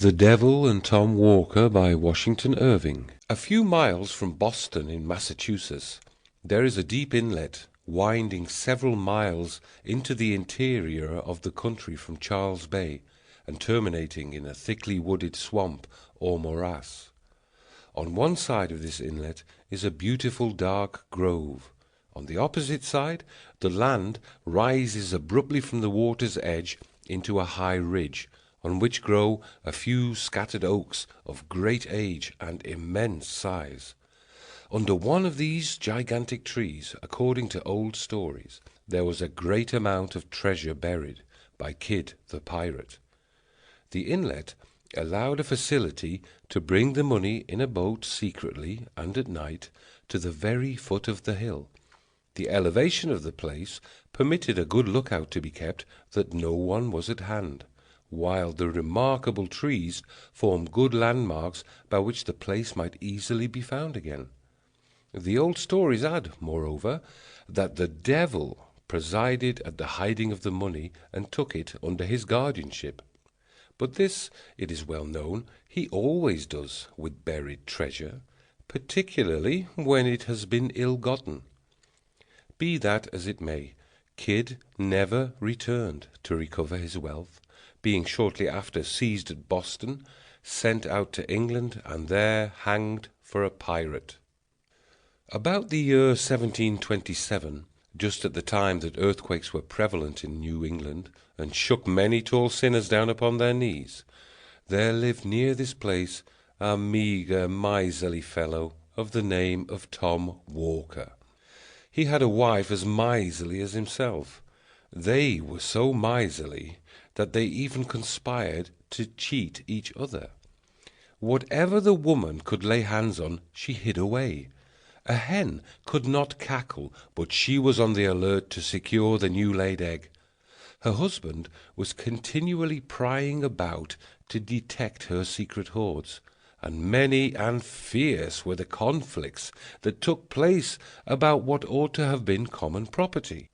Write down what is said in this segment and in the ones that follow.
The Devil and Tom Walker by Washington Irving. A few miles from Boston in Massachusetts, there is a deep inlet winding several miles into the interior of the country from Charles Bay and terminating in a thickly wooded swamp or morass. On one side of this inlet is a beautiful dark grove. On the opposite side, the land rises abruptly from the water's edge into a high ridge, on which grow a few scattered oaks of great age and immense size. Under one of these gigantic trees, according to old stories, there was a great amount of treasure buried by Kidd the pirate. The inlet allowed a facility to bring the money in a boat secretly and at night to the very foot of the hill. The elevation of the place permitted a good lookout to be kept that no one was at hand, while the remarkable trees formed good landmarks by which the place might easily be found again. The old stories add, moreover, that the devil presided at the hiding of the money and took it under his guardianship. But this, it is well known, he always does with buried treasure, particularly when it has been ill-gotten. Be that as it may, Kidd never returned to recover his wealth, being shortly after seized at Boston, sent out to England, and there hanged for a pirate. About the year 1727, just at the time that earthquakes were prevalent in New England, and shook many tall sinners down upon their knees, there lived near this place a meagre, miserly fellow of the name of Tom Walker. He had a wife as miserly as himself. They were so miserly that they even conspired to cheat each other. Whatever the woman could lay hands on, she hid away. A hen could not cackle, but she was on the alert to secure the new-laid egg. Her husband was continually prying about to detect her secret hoards, and many and fierce were the conflicts that took place about what ought to have been common property.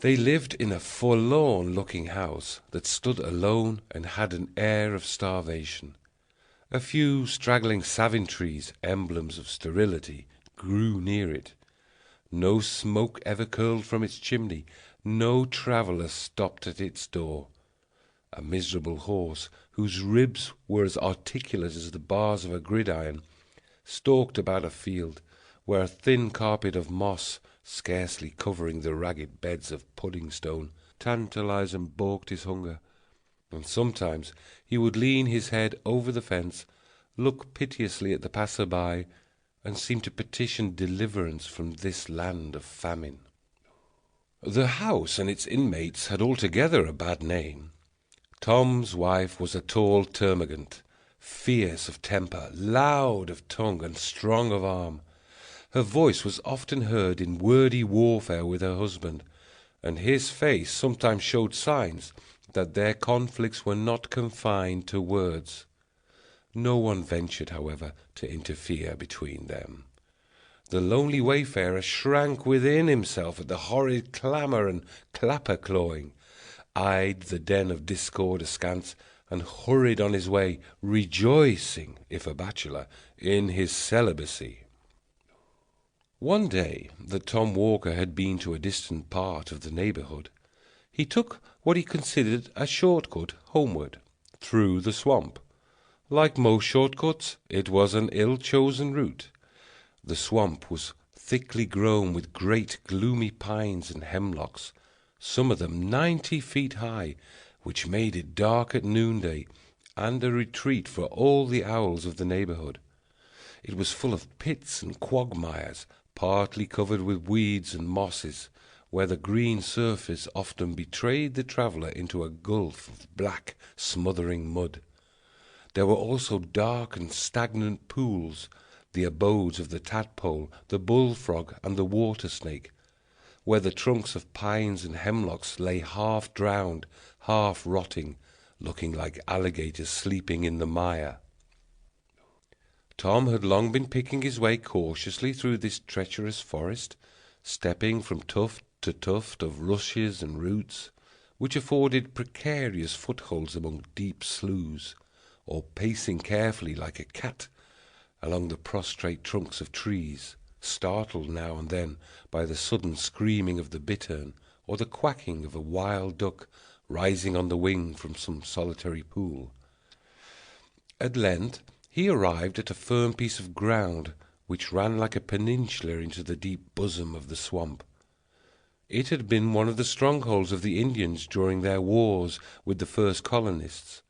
They lived in a forlorn-looking house that stood alone and had an air of starvation. A few straggling savin trees, emblems of sterility, grew near it. No smoke ever curled from its chimney, no traveller stopped at its door. A miserable horse, whose ribs were as articulate as the bars of a gridiron, stalked about a field, where a thin carpet of moss, scarcely covering the ragged beds of pudding-stone, tantalized and balked his hunger, and sometimes he would lean his head over the fence, look piteously at the passer-by, and seem to petition deliverance from this land of famine. The house and its inmates had altogether a bad name. Tom's wife was a tall termagant, fierce of temper, loud of tongue, and strong of arm. Her voice was often heard in wordy warfare with her husband, and his face sometimes showed signs that their conflicts were not confined to words. No one ventured, however, to interfere between them. The lonely wayfarer shrank within himself at the horrid clamour and clapper-clawing, eyed the den of discord askance, and hurried on his way, rejoicing, if a bachelor, in his celibacy. One day that Tom Walker had been to a distant part of the neighbourhood, he took what he considered a short-cut homeward, through the swamp. Like most short-cuts, it was an ill-chosen route. The swamp was thickly grown with great gloomy pines and hemlocks, some of them 90 feet high, which made it dark at noonday, and a retreat for all the owls of the neighbourhood. It was full of pits and quagmires, partly covered with weeds and mosses, where the green surface often betrayed the traveller into a gulf of black, smothering mud. There were also dark and stagnant pools, the abodes of the tadpole, the bullfrog, and the water-snake, where the trunks of pines and hemlocks lay half-drowned, half-rotting, looking like alligators sleeping in the mire. Tom had long been picking his way cautiously through this treacherous forest, stepping from tuft to tuft of rushes and roots, which afforded precarious footholds among deep sloughs, or pacing carefully like a cat along the prostrate trunks of trees, startled now and then by the sudden screaming of the bittern or the quacking of a wild duck rising on the wing from some solitary pool. At length he arrived at a firm piece of ground which ran like a peninsula into the deep bosom of the swamp. It had been one of the strongholds of the Indians during their wars with the first colonists.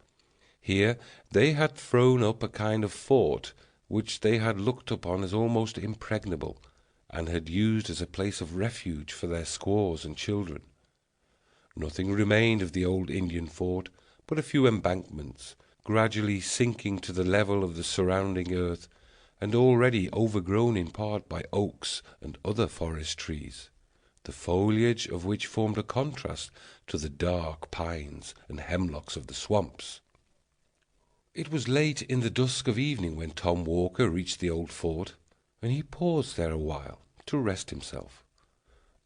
Here they had thrown up a kind of fort which they had looked upon as almost impregnable, and had used as a place of refuge for their squaws and children. Nothing remained of the old Indian fort but a few embankments, gradually sinking to the level of the surrounding earth, and already overgrown in part by oaks and other forest trees, the foliage of which formed a contrast to the dark pines and hemlocks of the swamps. It was late in the dusk of evening when Tom Walker reached the old fort, and he paused there a while to rest himself.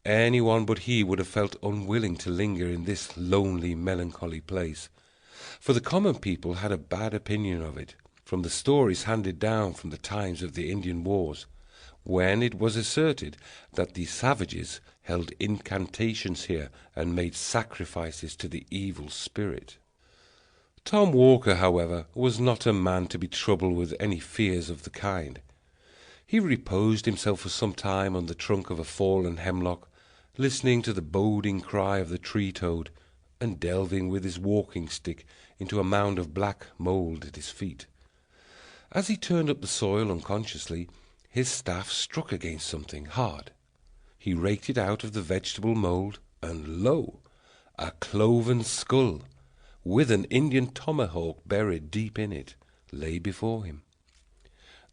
Anyone but he would have felt unwilling to linger in this lonely, melancholy place, for the common people had a bad opinion of it, from the stories handed down from the times of the Indian wars, when it was asserted that the savages held incantations here and made sacrifices to the evil spirit. Tom Walker, however, was not a man to be troubled with any fears of the kind. He reposed himself for some time on the trunk of a fallen hemlock, listening to the boding cry of the tree-toad, and delving with his walking-stick into a mound of black mould at his feet. As he turned up the soil unconsciously, his staff struck against something hard. He raked it out of the vegetable mould, and lo! a cloven skull, with an Indian tomahawk buried deep in it, lay before him.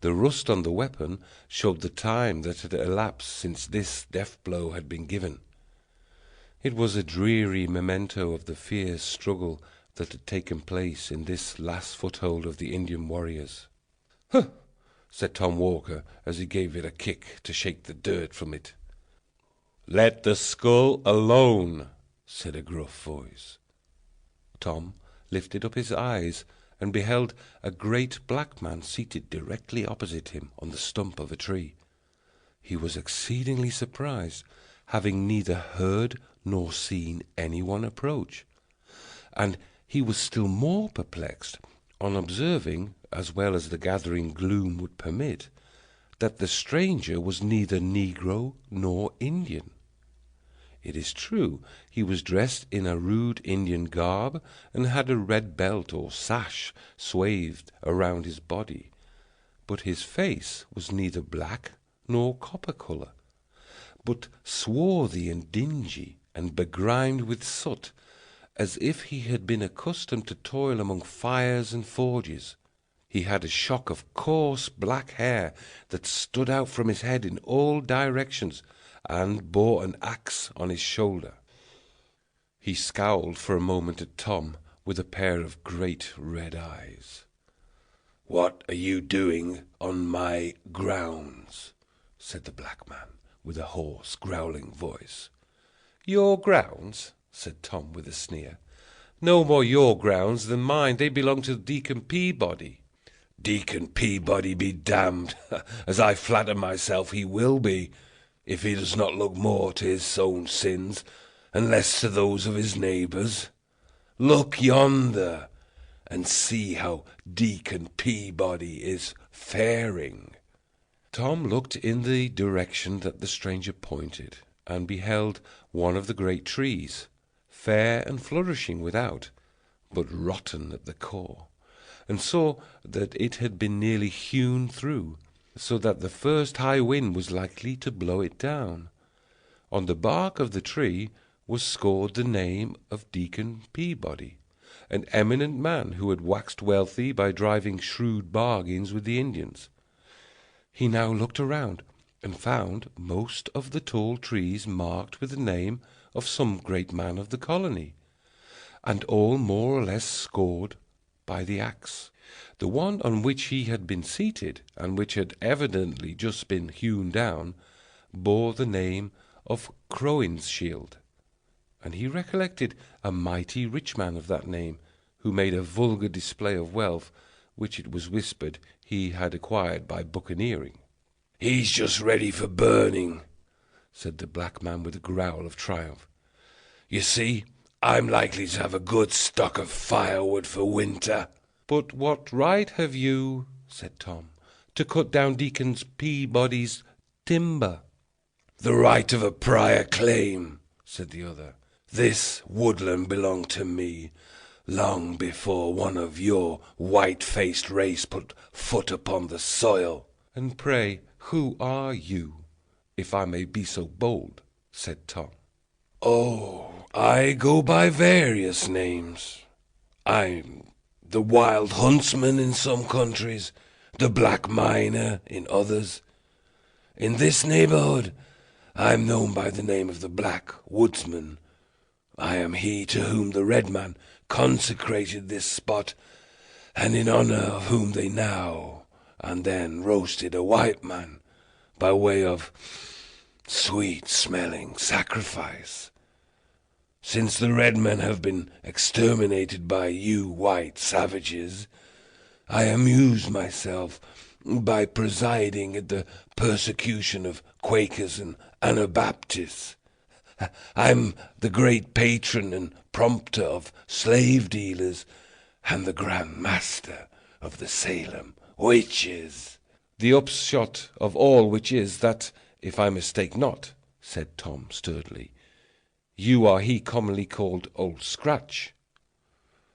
The rust on the weapon showed the time that had elapsed since this death blow had been given. It was a dreary memento of the fierce struggle that had taken place in this last foothold of the Indian warriors. "Huh!" said Tom Walker, as he gave it a kick to shake the dirt from it. "Let the skull alone," said a gruff voice. Tom lifted up his eyes and beheld a great black man seated directly opposite him on the stump of a tree. He was exceedingly surprised, having neither heard nor seen anyone approach, and he was still more perplexed on observing, as well as the gathering gloom would permit, that the stranger was neither Negro nor Indian. It is true, he was dressed in a rude Indian garb, and had a red belt or sash swathed around his body, but his face was neither black nor copper color, but swarthy and dingy, and begrimed with soot, as if he had been accustomed to toil among fires and forges. He had a shock of coarse black hair that stood out from his head in all directions, and bore an axe on his shoulder. He scowled for a moment at Tom with a pair of great red eyes. "What are you doing on my grounds?" said the black man, with a hoarse, growling voice. "Your grounds?" said Tom with a sneer. "No more your grounds than mine. They belong to Deacon Peabody." "Deacon Peabody be damned, as I flatter myself he will be, if he does not look more to his own sins, and less to those of his neighbors. Look yonder, and see how Deacon Peabody is faring." Tom looked in the direction that the stranger pointed, and beheld one of the great trees, fair and flourishing without, but rotten at the core, and saw that it had been nearly hewn through, so that the first high wind was likely to blow it down. On the bark of the tree was scored the name of Deacon Peabody, an eminent man who had waxed wealthy by driving shrewd bargains with the Indians. He now looked around, and found most of the tall trees marked with the name of some great man of the colony, and all more or less scored by the axe. The one on which he had been seated, and which had evidently just been hewn down, bore the name of Crownshield, and he recollected a mighty rich man of that name, who made a vulgar display of wealth, which it was whispered he had acquired by buccaneering. "He's just ready for burning," said the black man with a growl of triumph. "You see, I'm likely to have a good stock of firewood for winter." "But what right have you," said Tom, "to cut down Deacon Peabody's timber?" "The right of a prior claim," said the other. "This woodland belonged to me long before one of your white-faced race put foot upon the soil." "And pray, who are you, if I may be so bold?" said Tom. "Oh, I go by various names. I'm the wild huntsman in some countries, the black miner in others. In this neighborhood, I'm known by the name of the Black Woodsman. I am he to whom the red man consecrated this spot, and in honor of whom they now and then roasted a white man by way of sweet-smelling sacrifice. Since the red men have been exterminated by you white savages, I amuse myself by presiding at the persecution of Quakers and Anabaptists. I'm the great patron and prompter of slave dealers and the grand master of the Salem witches." "The upshot of all which is that, if I mistake not," said Tom sturdily, "you are he commonly called Old Scratch."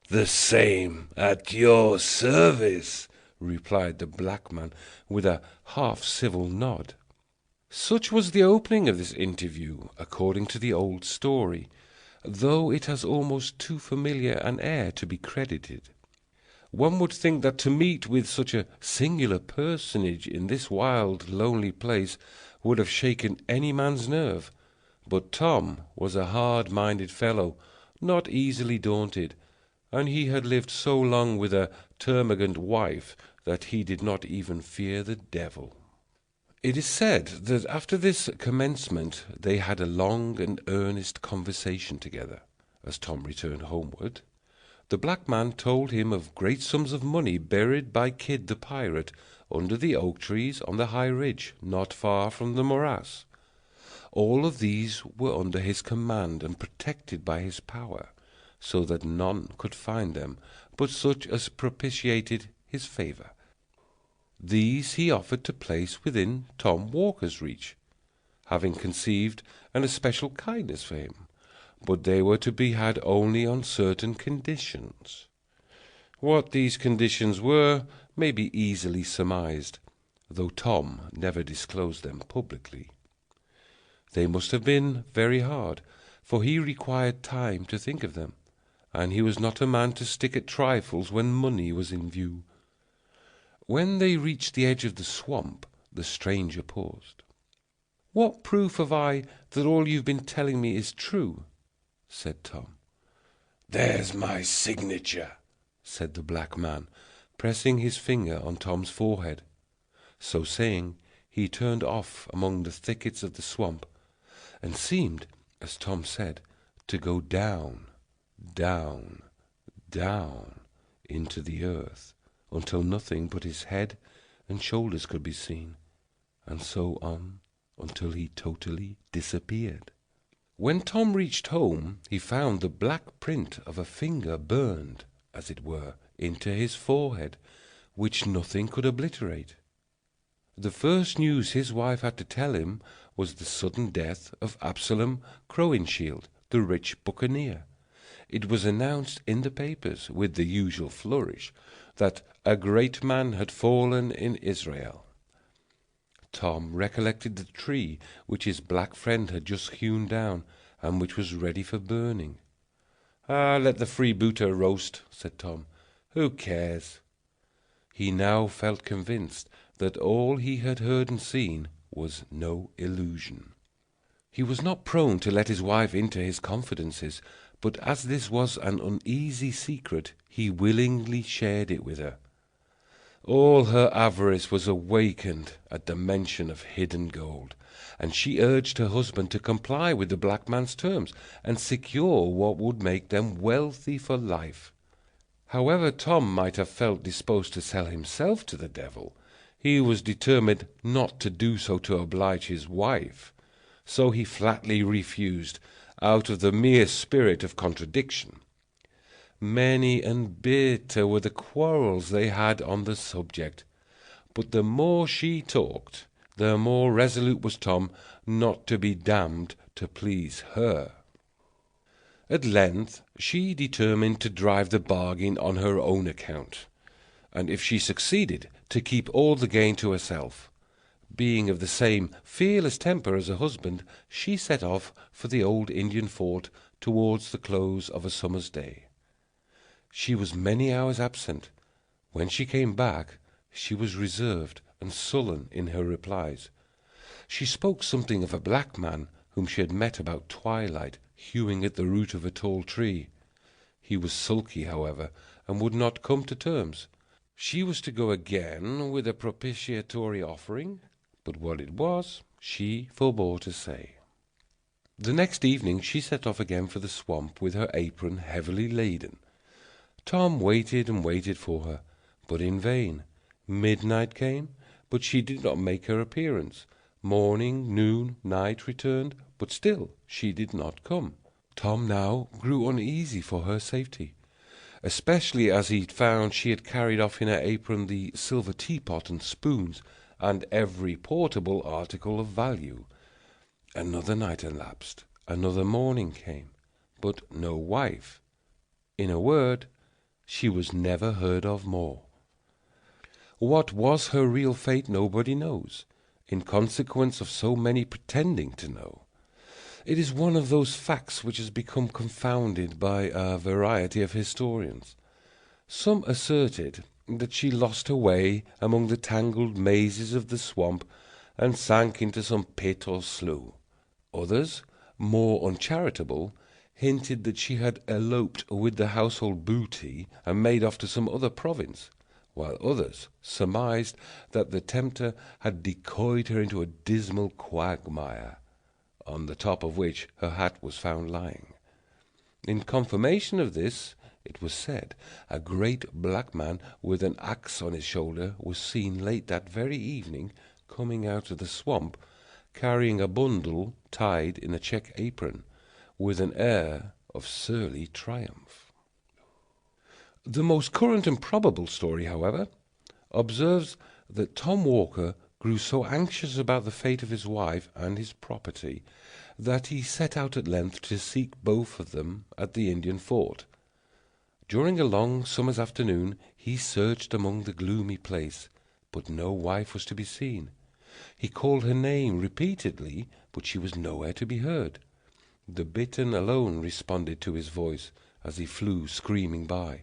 "The same, at your service," replied the black man with a half-civil nod. Such was the opening of this interview, according to the old story, though it has almost too familiar an air to be credited. One would think that to meet with such a singular personage in this wild, lonely place would have shaken any man's nerve, but Tom was a hard-minded fellow, not easily daunted, and he had lived so long with a termagant wife that he did not even fear the devil. It is said that after this commencement they had a long and earnest conversation together, as Tom returned homeward. The black man told him of great sums of money buried by Kidd the pirate under the oak trees on the high ridge, not far from the morass. All of these were under his command and protected by his power, so that none could find them but such as propitiated his favour. These he offered to place within Tom Walker's reach, having conceived an especial kindness for him, but they were to be had only on certain conditions. What these conditions were may be easily surmised, though Tom never disclosed them publicly. They must have been very hard, for he required time to think of them, and he was not a man to stick at trifles when money was in view. When they reached the edge of the swamp, the stranger paused. "What proof have I that all you've been telling me is true?" said Tom. "There's my signature," said the black man, pressing his finger on Tom's forehead. So saying, he turned off among the thickets of the swamp, and seemed, as Tom said, to go down, down, down into the earth, until nothing but his head and shoulders could be seen, and so on until he totally disappeared. When Tom reached home, he found the black print of a finger burned, as it were, into his forehead, which nothing could obliterate. The first news his wife had to tell him was the sudden death of Absalom Crowninshield, the rich buccaneer. It was announced in the papers, with the usual flourish, that a great man had fallen in Israel. Tom recollected the tree which his black friend had just hewn down, and which was ready for burning. Let the freebooter roast," said Tom. "Who cares?" He now felt convinced that all he had heard and seen was no illusion. He was not prone to let his wife into his confidences, but as this was an uneasy secret, he willingly shared it with her. All her avarice was awakened at the mention of hidden gold, and she urged her husband to comply with the black man's terms and secure what would make them wealthy for life. However Tom might have felt disposed to sell himself to the devil, he was determined not to do so to oblige his wife, so he flatly refused, out of the mere spirit of contradiction. Many and bitter were the quarrels they had on the subject, but the more she talked, the more resolute was Tom not to be damned to please her. At length she determined to drive the bargain on her own account, and if she succeeded, to keep all the gain to herself. Being of the same fearless temper as her husband, she set off for the old Indian fort towards the close of a summer's day. She was many hours absent. When she came back, she was reserved and sullen in her replies. She spoke something of a black man whom she had met about twilight, hewing at the root of a tall tree. He was sulky, however, and would not come to terms. She was to go again with a propitiatory offering, but what it was she forbore to say. The next evening she set off again for the swamp with her apron heavily laden. Tom waited and waited for her, but in vain. Midnight came, but she did not make her appearance. Morning, noon, night returned, but still she did not come. Tom now grew uneasy for her safety, especially as he found she had carried off in her apron the silver teapot and spoons, and every portable article of value. Another night elapsed, another morning came, but no wife. In a word, she was never heard of more. What was her real fate nobody knows, in consequence of so many pretending to know. It is one of those facts which has become confounded by a variety of historians. Some asserted that she lost her way among the tangled mazes of the swamp and sank into some pit or slough. Others, more uncharitable, hinted that she had eloped with the household booty and made off to some other province, while others surmised that the tempter had decoyed her into a dismal quagmire, on the top of which her hat was found lying. In confirmation of this, it was said, a great black man with an axe on his shoulder was seen late that very evening coming out of the swamp, carrying a bundle tied in a check apron, with an air of surly triumph. The most current and probable story, however, observes that Tom Walker grew so anxious about the fate of his wife and his property that he set out at length to seek both of them at the Indian fort. During a long summer's afternoon he searched among the gloomy place, but no wife was to be seen. He called her name repeatedly, but she was nowhere to be heard. The bittern alone responded to his voice as he flew screaming by,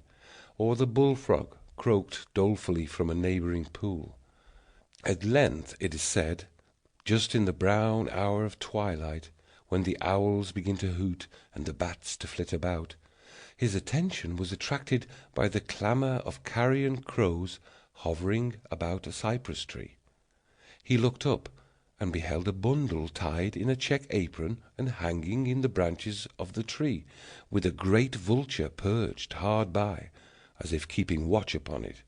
or the bullfrog croaked dolefully from a neighbouring pool. At length, it is said, just in the brown hour of twilight, when the owls begin to hoot and the bats to flit about, his attention was attracted by the clamour of carrion crows hovering about a cypress tree. He looked up and beheld a bundle tied in a check apron and hanging in the branches of the tree, with a great vulture perched hard by, as if keeping watch upon it.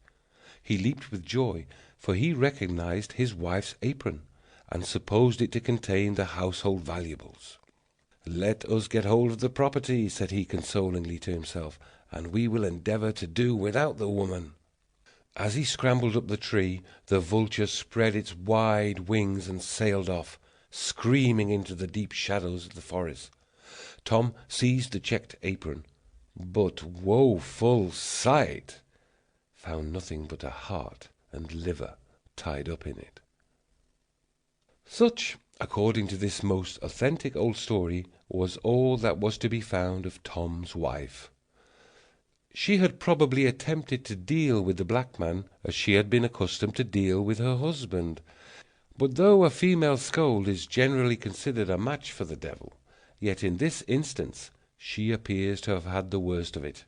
He leaped with joy, for he recognized his wife's apron, and supposed it to contain the household valuables. "Let us get hold of the property," said he consolingly to himself, "and we will endeavour to do without the woman." As he scrambled up the tree, the vulture spread its wide wings and sailed off, screaming into the deep shadows of the forest. Tom seized the checked apron, but woeful sight! Found nothing but a heart and liver tied up in it. Such, according to this most authentic old story, was all that was to be found of Tom's wife. She had probably attempted to deal with the black man as she had been accustomed to deal with her husband. But though a female scold is generally considered a match for the devil, yet in this instance she appears to have had the worst of it.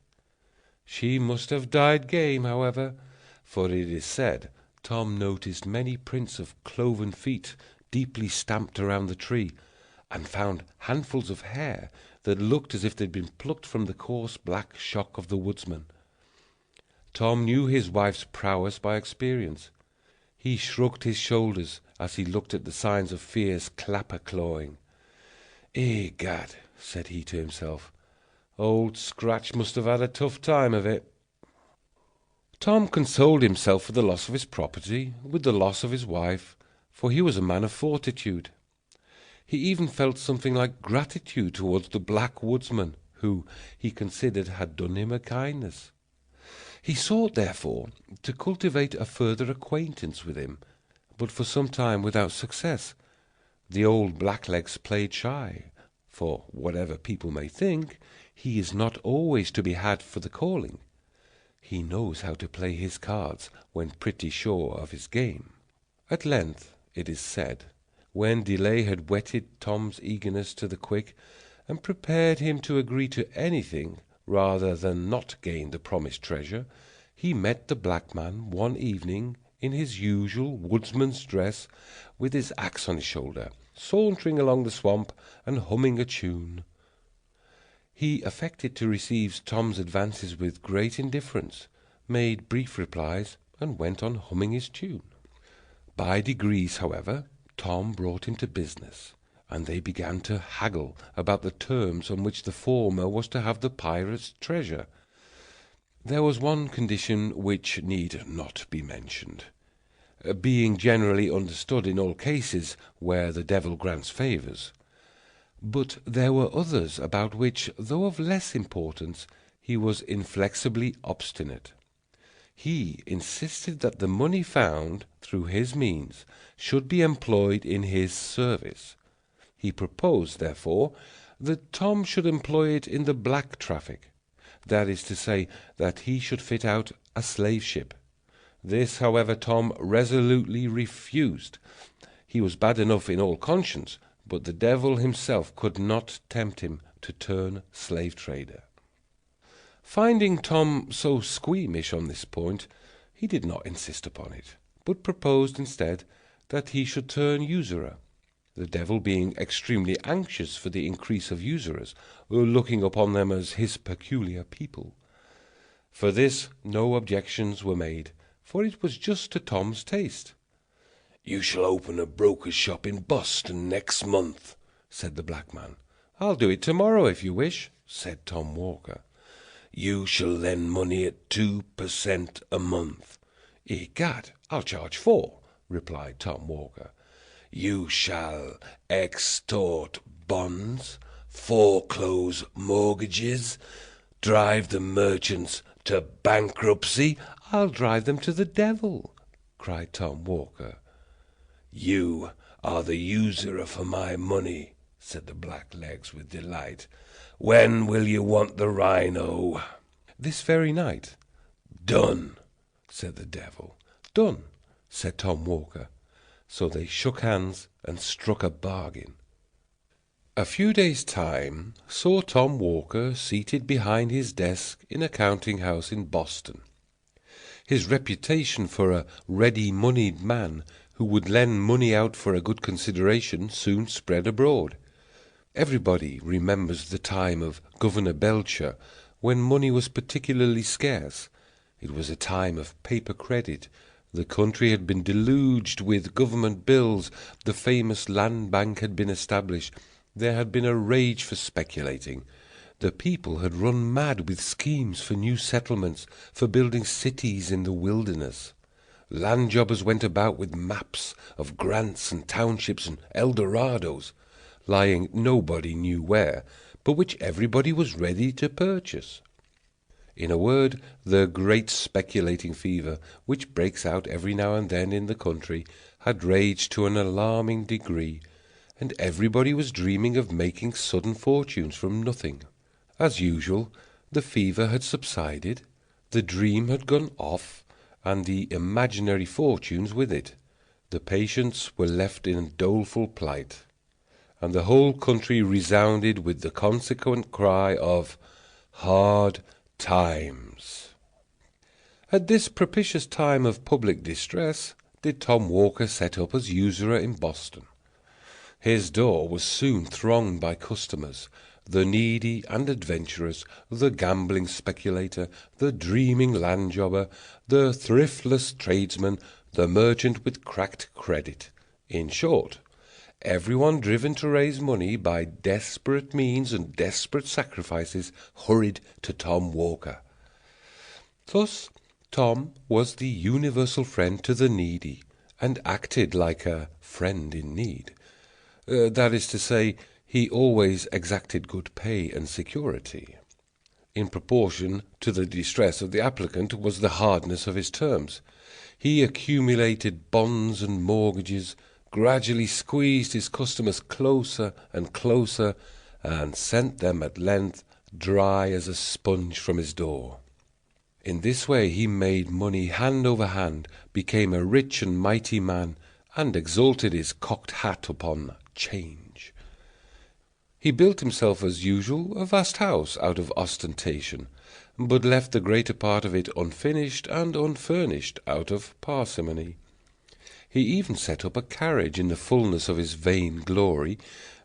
She must have died game, however, for it is said Tom noticed many prints of cloven feet deeply stamped around the tree, and found handfuls of hair that looked as if they had been plucked from the coarse black shock of the woodsman. Tom knew his wife's prowess by experience. He shrugged his shoulders as he looked at the signs of fierce clapper-clawing. "Egad," said he to himself, "old Scratch must have had a tough time of it." Tom consoled himself for the loss of his property with the loss of his wife, for he was a man of fortitude. He even felt something like gratitude towards the black woodsman, who, he considered, had done him a kindness. He sought, therefore, to cultivate a further acquaintance with him, but for some time without success. The old blacklegs played shy, for, whatever people may think, he is not always to be had for the calling. He knows how to play his cards when pretty sure of his game. At length, it is said, when delay had whetted Tom's eagerness to the quick, and prepared him to agree to anything rather than not gain the promised treasure, he met the black man one evening in his usual woodsman's dress, with his axe on his shoulder, sauntering along the swamp and humming a tune. He affected to receive Tom's advances with great indifference, made brief replies, and went on humming his tune. By degrees, however, Tom brought him to business, and they began to haggle about the terms on which the former was to have the pirate's treasure. There was one condition which need not be mentioned, being generally understood in all cases where the devil grants favours. But there were others about which, though of less importance, he was inflexibly obstinate. He insisted that the money found through his means should be employed in his service. He proposed, therefore, that Tom should employ it in the black traffic, that is to say, that he should fit out a slave ship. This, however, Tom resolutely refused. He was bad enough in all conscience, but the devil himself could not tempt him to turn slave-trader. Finding Tom so squeamish on this point, he did not insist upon it, but proposed instead that he should turn usurer, the devil being extremely anxious for the increase of usurers, looking upon them as his peculiar people. For this no objections were made, for it was just to Tom's taste. "You shall open a broker's shop in Boston next month," said the black man. "I'll do it tomorrow, if you wish," said Tom Walker. "You shall lend money at 2% a month." "Egad, I'll charge 4," replied Tom Walker. "You shall extort bonds, foreclose mortgages, drive the merchants to bankruptcy." "I'll drive them to the devil," cried Tom Walker. "You are the usurer for my money," said the blacklegs with delight. "When will you want the rhino?" "This very night." "Done," said the devil. "Done," said Tom Walker. So they shook hands and struck a bargain. A few days' time saw Tom Walker seated behind his desk in a counting-house in Boston. His reputation for a ready-moneyed man who would lend money out for a good consideration soon spread abroad. Everybody remembers the time of Governor Belcher, when money was particularly scarce. It was a time of paper credit. The country had been deluged with government bills. The famous land bank had been established. There had been a rage for speculating. The people had run mad with schemes for new settlements, for building cities in the wilderness. Land jobbers went about with maps of grants and townships and Eldorados, lying nobody knew where, but which everybody was ready to purchase. In a word, the great speculating fever, which breaks out every now and then in the country, had raged to an alarming degree, and everybody was dreaming of making sudden fortunes from nothing. As usual, the fever had subsided, the dream had gone off, and the imaginary fortunes with it. The patients were left in a doleful plight, and the whole country resounded with the consequent cry of "Hard times." At this propitious time of public distress did Tom Walker set up as usurer in Boston. His door was soon thronged by customers, the needy and adventurous, the gambling speculator, the dreaming land jobber, the thriftless tradesman, the merchant with cracked credit. In short, everyone driven to raise money by desperate means and desperate sacrifices hurried to Tom Walker. Thus, Tom was the universal friend to the needy, and acted like a friend in need. That is to say, he always exacted good pay and security. In proportion to the distress of the applicant was the hardness of his terms. He accumulated bonds and mortgages, gradually squeezed his customers closer and closer, and sent them at length dry as a sponge from his door. In this way he made money hand over hand, became a rich and mighty man, and exalted his cocked hat upon change. He built himself as usual a vast house out of ostentation, but left the greater part of it unfinished and unfurnished out of parsimony. He even set up a carriage in the fullness of his vain glory,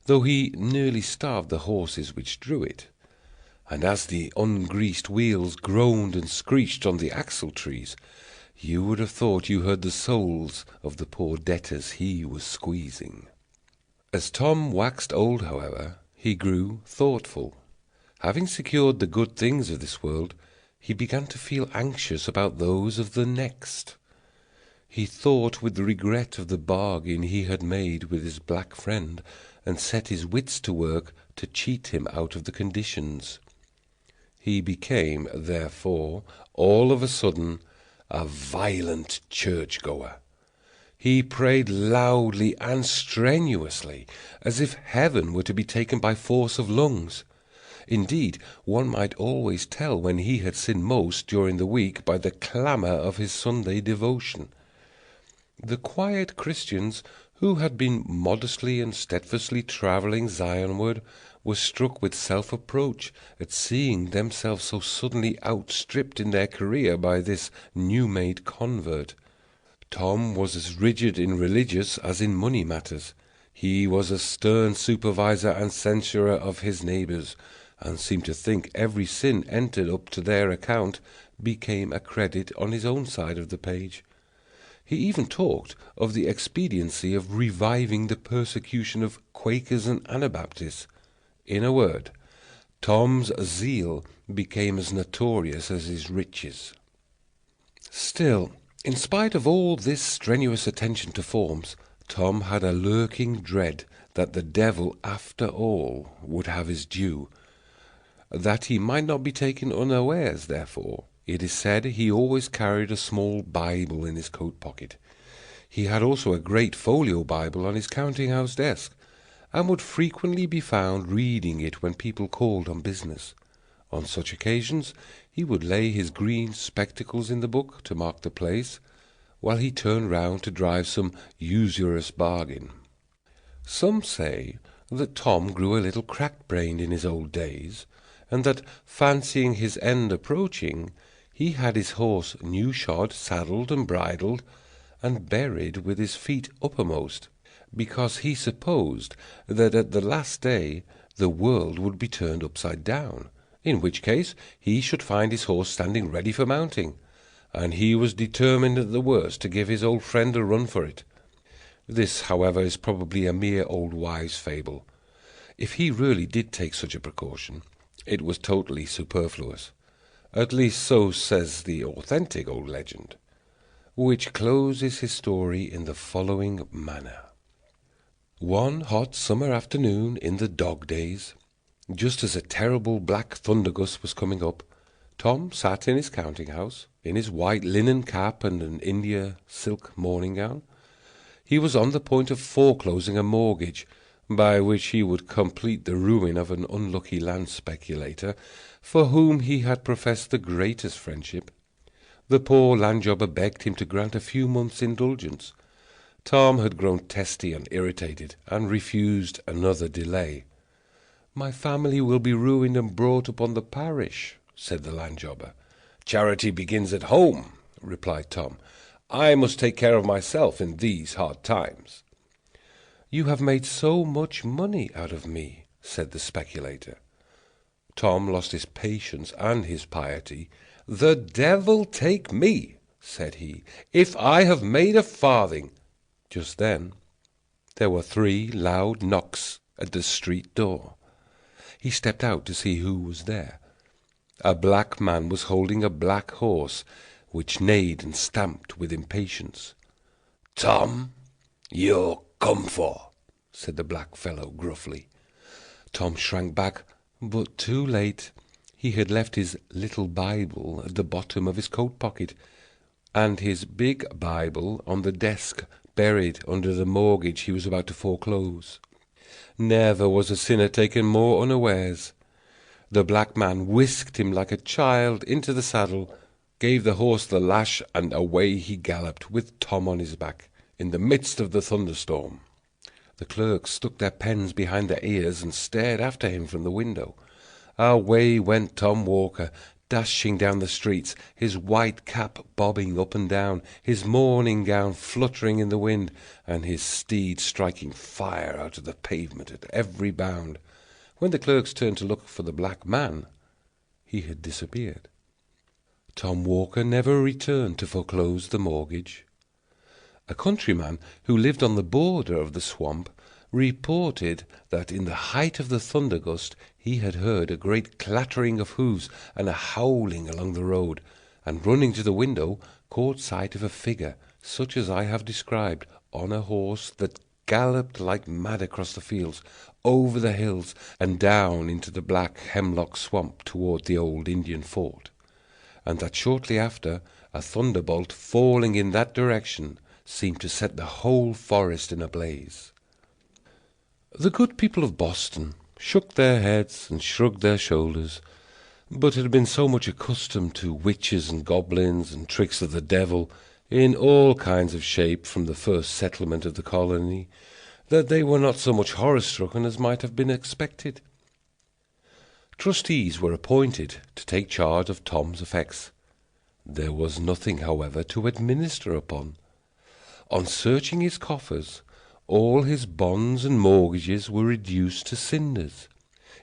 though he nearly starved the horses which drew it. And as the ungreased wheels groaned and screeched on the axle-trees, you would have thought you heard the souls of the poor debtors he was squeezing. As Tom waxed old, however, he grew thoughtful. Having secured the good things of this world, he began to feel anxious about those of the next. He thought with regret of the bargain he had made with his black friend, and set his wits to work to cheat him out of the conditions. He became, therefore, all of a sudden, a violent church-goer. He prayed loudly and strenuously, as if heaven were to be taken by force of lungs. Indeed, one might always tell when he had sinned most during the week by the clamour of his Sunday devotion. The quiet Christians, who had been modestly and steadfastly travelling Zionward, were struck with self-reproach at seeing themselves so suddenly outstripped in their career by this new-made convert. Tom was as rigid in religious as in money matters. He was a stern supervisor and censurer of his neighbours, and seemed to think every sin entered up to their account became a credit on his own side of the page. He even talked of the expediency of reviving the persecution of Quakers and Anabaptists. In a word, Tom's zeal became as notorious as his riches. Still, in spite of all this strenuous attention to forms, Tom had a lurking dread that the devil, after all, would have his due. That he might not be taken unawares, therefore, it is said he always carried a small Bible in his coat pocket. He had also a great folio Bible on his counting-house desk, and would frequently be found reading it when people called on business. On such occasions he would lay his green spectacles in the book to mark the place, while he turned round to drive some usurious bargain. Some say that Tom grew a little crack-brained in his old days, and that, fancying his end approaching, he had his horse new-shod, saddled and bridled, and buried with his feet uppermost, because he supposed that at the last day the world would be turned upside down, in which case he should find his horse standing ready for mounting, and he was determined at the worst to give his old friend a run for it. This, however, is probably a mere old wives' fable. If he really did take such a precaution, it was totally superfluous. At least so says the authentic old legend, which closes his story in the following manner. One hot summer afternoon in the dog days, just as a terrible black thunder-gust was coming up, Tom sat in his counting-house, in his white linen cap and an India silk morning-gown. He was on the point of foreclosing a mortgage, by which he would complete the ruin of an unlucky land speculator, for whom he had professed the greatest friendship. The poor land-jobber begged him to grant a few months' indulgence. Tom had grown testy and irritated, and refused another delay. "My family will be ruined and brought upon the parish," said the land-jobber. "Charity begins at home," replied Tom. "I must take care of myself in these hard times." "You have made so much money out of me," said the speculator. Tom lost his patience and his piety. "The devil take me," said he, "if I have made a farthing." Just then there were 3 loud knocks at the street door. He stepped out to see who was there. A black man was holding a black horse, which neighed and stamped with impatience. "Tom, you're come for," said the black fellow gruffly. Tom shrank back, but too late. He had left his little Bible at the bottom of his coat pocket, and his big Bible on the desk, buried under the mortgage he was about to foreclose. Never was a sinner taken more unawares. The black man whisked him like a child into the saddle, gave the horse the lash, and away he galloped, with Tom on his back, in the midst of the thunderstorm. The clerks stuck their pens behind their ears and stared after him from the window. Away went Tom Walker, dashing down the streets, his white cap bobbing up and down, his morning gown fluttering in the wind, and his steed striking fire out of the pavement at every bound. When the clerks turned to look for the black man, he had disappeared. Tom Walker never returned to foreclose the mortgage. A countryman who lived on the border of the swamp reported that in the height of the thunder gust he had heard a great clattering of hoofs and a howling along the road, and running to the window caught sight of a figure such as I have described, on a horse that galloped like mad across the fields, over the hills, and down into the black hemlock swamp toward the old Indian fort, and that shortly after a thunderbolt falling in that direction seemed to set the whole forest in a blaze. The good people of Boston shook their heads and shrugged their shoulders, but had been so much accustomed to witches and goblins and tricks of the devil in all kinds of shape from the first settlement of the colony, that they were not so much horror-stricken as might have been expected. Trustees were appointed to take charge of Tom's effects. There was nothing, however, to administer upon. On searching his coffers, all his bonds and mortgages were reduced to cinders.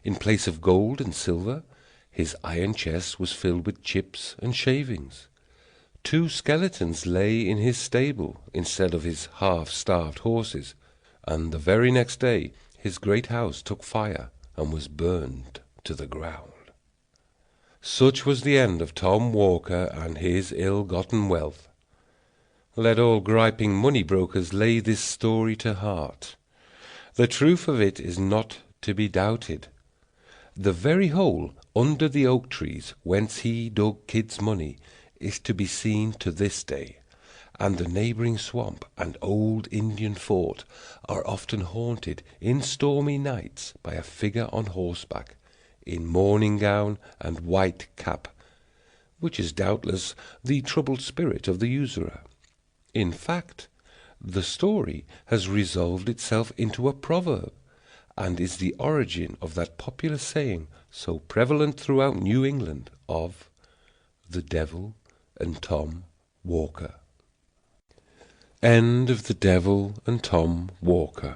In place of gold and silver, his iron chest was filled with chips and shavings. 2 skeletons lay in his stable instead of his half-starved horses, and the very next day his great house took fire and was burned to the ground. Such was the end of Tom Walker and his ill-gotten wealth. Let all griping money-brokers lay this story to heart. The truth of it is not to be doubted. The very hole under the oak trees whence he dug Kid's money is to be seen to this day, and the neighbouring swamp and old Indian fort are often haunted in stormy nights by a figure on horseback, in morning gown and white cap, which is doubtless the troubled spirit of the usurer. In fact, the story has resolved itself into a proverb, and is the origin of that popular saying so prevalent throughout New England of the devil and Tom Walker. End of The Devil and Tom Walker.